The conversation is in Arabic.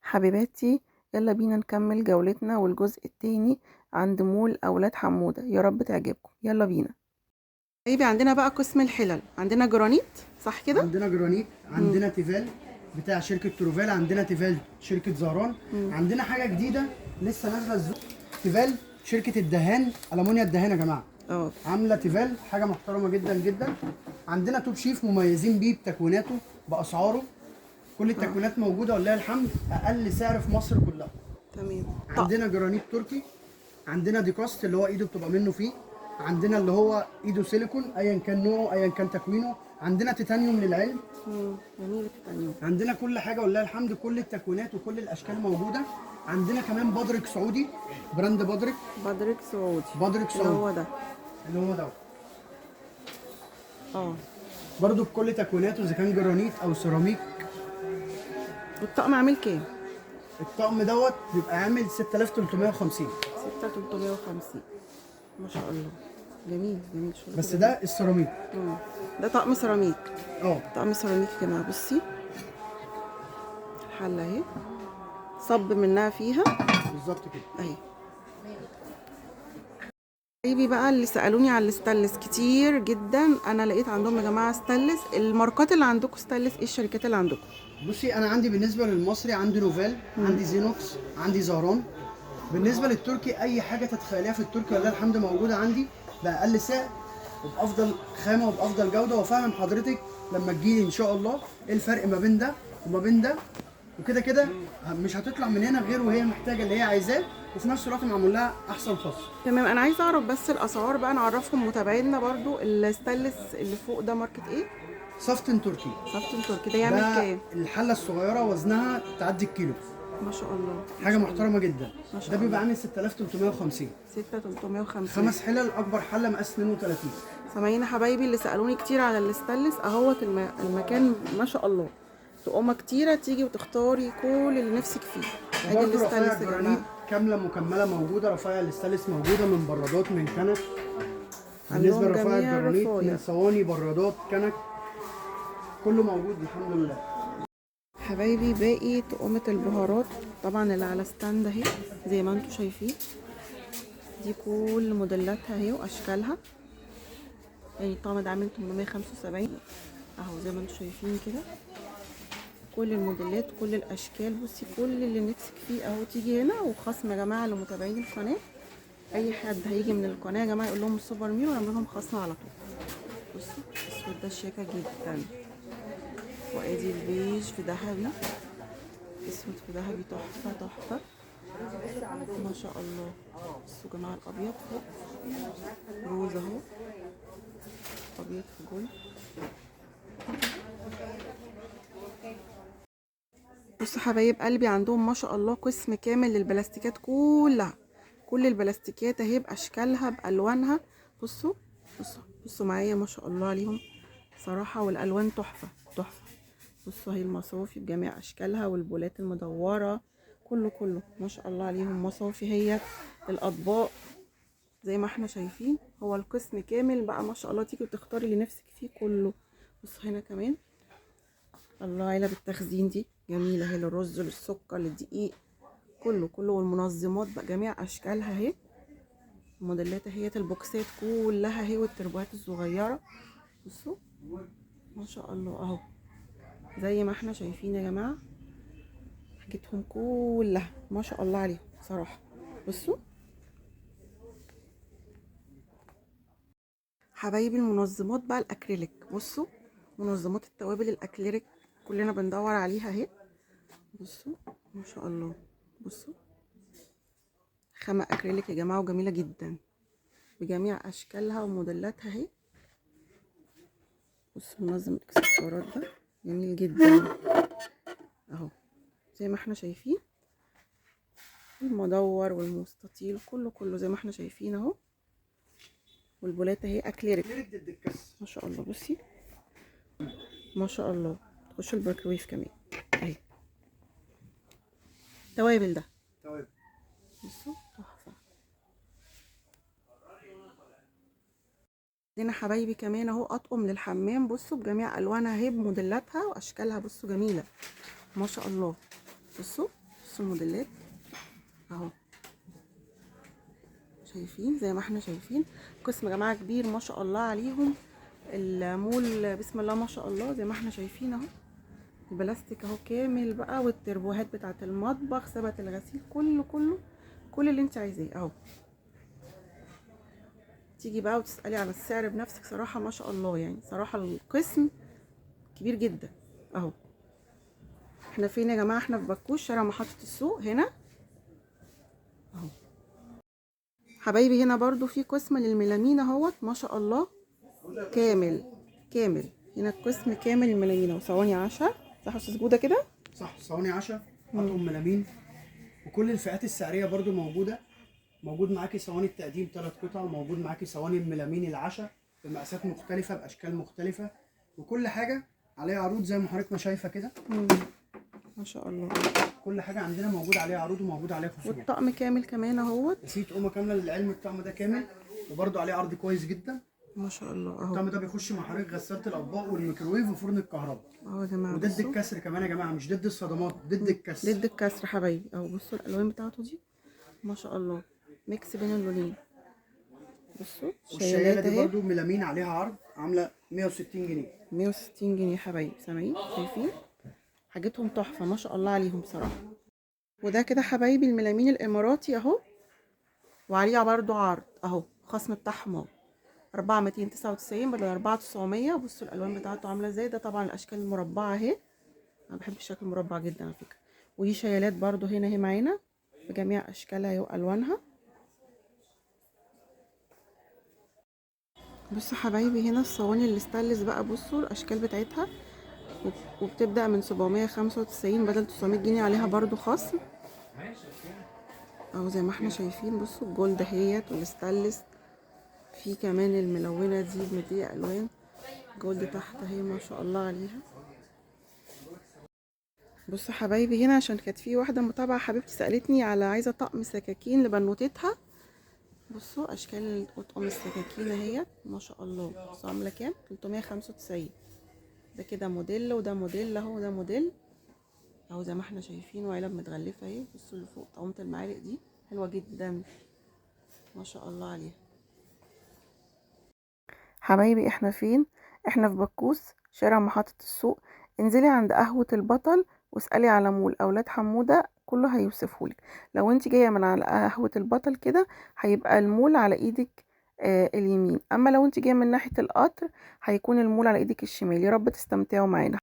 حبيباتي، يلا بينا نكمل جولتنا والجزء التاني عند مول أولاد حمودة. يا رب تعجبكم، يلا بينا. حبيبي، عندنا بقى قسم الحلل. عندنا جرانيت، صح كده؟ عندنا جرانيت، عندنا تيفال بتاع شركه تروفال، عندنا تيفال شركه زهران. عندنا حاجه جديده لسه نازله السوق، تيفال شركه الدهان، المونيا الدهان يا جماعه. عامله تيفال حاجه محترمه جدا جدا. عندنا توب شيف مميزين بيه بتكويناته باسعاره، كل التكوينات موجوده ولله الحمد، اقل سعر في مصر كلها. تمام. عندنا جرانيت تركي، عندنا ديكاست اللي هو ايده بتبقى منه فيه، عندنا اللي هو ايده سيليكون ايا كان نوعه ايا كان تكوينه، عندنا تيتانيوم للعلم. جميل التيتانيوم. عندنا كل حاجه ولله الحمد، كل التكوينات وكل الاشكال موجوده. عندنا كمان بادرك سعودي، براند بادرك. بدرك سعودي. بادرك سعودي اللي هو ده. اللي هو ده اه. برضو بكل تكويناته، اذا كان جرانيت او سيراميك. والطقم عامل كام؟ الطقم دوت بيبقى عامل 6350. 6350. ما شاء الله. جميل جميل شغل. بس ده السيراميك. ده طقم سيراميك. اه طقم سيراميك يا جماعه. بصي الحله اهي، صب منها فيها بالظبط كده اهي. حبايبي بقى اللي سالوني على الستانلس كتير جدا، انا لقيت عندهم يا جماعه ستانلس. الماركات اللي عندكم ستانلس ايه؟ الشركات اللي عندكم؟ بصي، انا عندي بالنسبه للمصري عندي نوفال، عندي زينوكس، عندي زهران. بالنسبه للتركي اي حاجه تتخيليها في التركي ولله الحمد موجوده عندي باقل سعر وبافضل خامه وبافضل جوده. وافهم حضرتك لما تجيلي ان شاء الله ايه الفرق ما بين ده وما بين ده، وكده كده مش هتطلع من هنا غير وهي محتاجه اللي هي عايزاه، وفي نفس الوقت معمول لها احسن خاص. تمام. انا عايزه اعرف بس الاسعار بقى، نعرفهم متابعينا برضو. الستانلس اللي فوق ده ماركه ايه؟ صفتن تركي. صفتن تركي. ده يعمل ده كام؟ الحله الصغيره وزنها تعدي الكيلو. ما شاء الله. حاجه محترمه جدا. ما شاء ده بيبقى الله. عامل 6350. 6350. 5 حلل، اكبر حله مقاس 32. سامعين حبايبي اللي سالوني كتير على الستانلس اهوت. المكان ما شاء الله، تقومه كتيره تيجي وتختاري كل اللي نفسك فيه. ادي وبرده الستانلس رفايع يا جرانيت جماعه. كامله مكمله موجوده، رفايع الاستانلس موجوده من برادات من كنك. بالنسبه عندهم لرفايع جميع الجرانيت الرفايع. من صواني برادات كنك، كله موجود الحمد لله. حبايبي باقي تقومة البهارات طبعا اللي على ستاند اهي زي ما انتم شايفين. دي كل موديلاتها اهي واشكالها. يعني الطقم ده عامل 875 اهو زي ما انتم شايفين كده. كل الموديلات كل الاشكال. بصي كل اللي نفسك فيه اهو. تيجي هنا وخصم يا جماعه لمتابعين القناه. اي حد هيجي من القناه يا جماعه يقول لهم السوبر ميرو ونعمل لهم خصم على طول. بصوا الاسود ده شياكه جدا، وادي البيج في ذهبي، اسود في ذهبي، تحفه تحفه ما شاء الله. بصوا يا جماعه الابيض فوق روز اهو، ابيض في جول. بصوا حبايب قلبي عندهم ما شاء الله قسم كامل للبلاستيكات كلها. كل البلاستيكات اهي باشكالها بالوانها. بصوا بصوا بصوا معايا ما شاء الله عليهم صراحه، والالوان تحفه تحفه. بصوا اهي المصافي بجميع اشكالها والبولات المدوره، كله كله ما شاء الله عليهم. مصافي هي الاطباق زي ما احنا شايفين. هو القسم كامل بقى ما شاء الله، تيجي وتختاري اللي نفسك فيه كله. بصوا هنا كمان الله، علب التخزين دي جميله اهي، للرز للسكر للدقيق، كله كله. والمنظمات بقى جميع اشكالها اهي، الموديلات اهي، البوكسات كلها اهي، والتربوهات الصغيره. بصوا ما شاء الله اهو زي ما احنا شايفين يا جماعه. حاجتهم كلها ما شاء الله عليهم صراحه. بصوا حبايبي المنظمات بقى الاكريليك. بصوا منظمات التوابل الاكريليك كلنا بندور عليها اهي. بصوا ما شاء الله. بصوا خامة اكريليك يا جماعة وجميلة جدا بجميع اشكالها وموديلاتها اهي. بصوا منظم الاكسسوارات ده جميل جدا اهو زي ما احنا شايفين. المدور والمستطيل كله كله زي ما احنا شايفين اهو. والبولات اهي اكليريك ما شاء الله. بصي ما شاء الله. تخش البركويف كمان اهي. توابل ده توابل. بصوا تحفه. هنا حبايبي كمان اهو اطقم للحمام. بصوا بجميع الوانها اهي بموديلاتها واشكالها. بصوا جميله ما شاء الله. بصوا بصوا الموديلات اهو، شايفين زي ما احنا شايفين. قسم يا جماعه كبير ما شاء الله عليهم. المول بسم الله ما شاء الله زي ما احنا شايفين اهو. البلاستيك اهو كامل بقى، والتربوهات بتاعه المطبخ، سبت الغسيل، كله كل اللي انت عايزاه اهو. تيجي بقى وتسالي على السعر بنفسك. صراحه ما شاء الله يعني، صراحه القسم كبير جدا اهو. احنا فين يا جماعه؟ احنا في بكوش، شارع محطه السوق هنا اهو. حبايبي هنا برضو في قسم للميلامين اهوت ما شاء الله، كامل. هنا القسم كامل الميلامين اهو. صواني عشاء صح يا استاذ جوده كده؟ صح، صواني عشاء، اطقم ملامين، وكل الفئات السعريه برضو موجوده. موجود معاكي صواني التقديم 3 قطع، وموجود معاكي صواني الميلامين العشاء بمقاسات مختلفه باشكال مختلفه، وكل حاجه عليها عروض زي ما حضرتك ما شايفه كده. ما شاء الله. كل حاجه عندنا موجود عليها عروض وموجود عليها خصومات. والطقم كامل كمان اهوت. وفي تقومه كامله للعلم، الطقم ده كامل وبرده عليه عرض كويس جدا. ما شاء الله اهو. الطقم ده بيخش مع حضرتك غساله الاطباق والميكروويف وفرن الكهرباء اهو يا جماعه، وضد الكسر كمان يا جماعه، مش ضد الصدمات، ضد الكسر. ضد الكسر حبايبي اهو. بصوا الالوان بتاعته دي ما شاء الله، ميكس بين اللونين. بصوا والشياله دي اهي برده ميلامين عليها عرض، عامله 160 جنيه. 160 جنيه حبايبي. سامعين؟ شايفين حاجتهم تحفه ما شاء الله عليهم بصراحه. وده كده حبايبي الميلامين الاماراتي اهو، وعليه برضو عرض اهو، خصم بتاعهم اهو 4299 بدل 4900. بصوا الالوان بتاعته عامله ازاي. ده طبعا الاشكال المربعه اهي، انا بحب الشكل المربع جدا على فكره. ودي شيالات برضو هنا اهي معانا بجميع اشكالها والوانها. بصوا حبايبي هنا الصواني الستانلس بقى، بصوا الاشكال بتاعتها، وبتبدا من 795 بدل 900 جنيه، عليها برضو خصم اهو زي ما احنا شايفين. بصوا الجولد اهيت والستانلس، في كمان الملونه دي بمدية الوان جولد تحت اهي ما شاء الله عليها. بصوا حبايبي هنا، عشان كانت في واحده متابعه حبيبتي سالتني على عايزه طقم سكاكين لبنوتتها. بصوا اشكال اطقم السكاكين اهيت ما شاء الله. بصوا عامله كام؟ 395. ده كده موديل وده موديل اهو، ده موديل اهو زي ما احنا شايفين، وعلب متغلفه اهي. بصوا اللي فوق طقمه المعالق دي حلوه جدا ما شاء الله عليها. حبايبي احنا فين؟ احنا في بكوس، شارع محطة السوق. انزلي عند قهوة البطل واسألي على مول اولاد حمودة، كله هيوصفهولك. لو انت جاية من على قهوة البطل كده هيبقى المول على ايدك اليمين، اما لو انت جاية من ناحية القطر هيكون المول على ايدك الشمال. يا رب تستمتعوا معانا.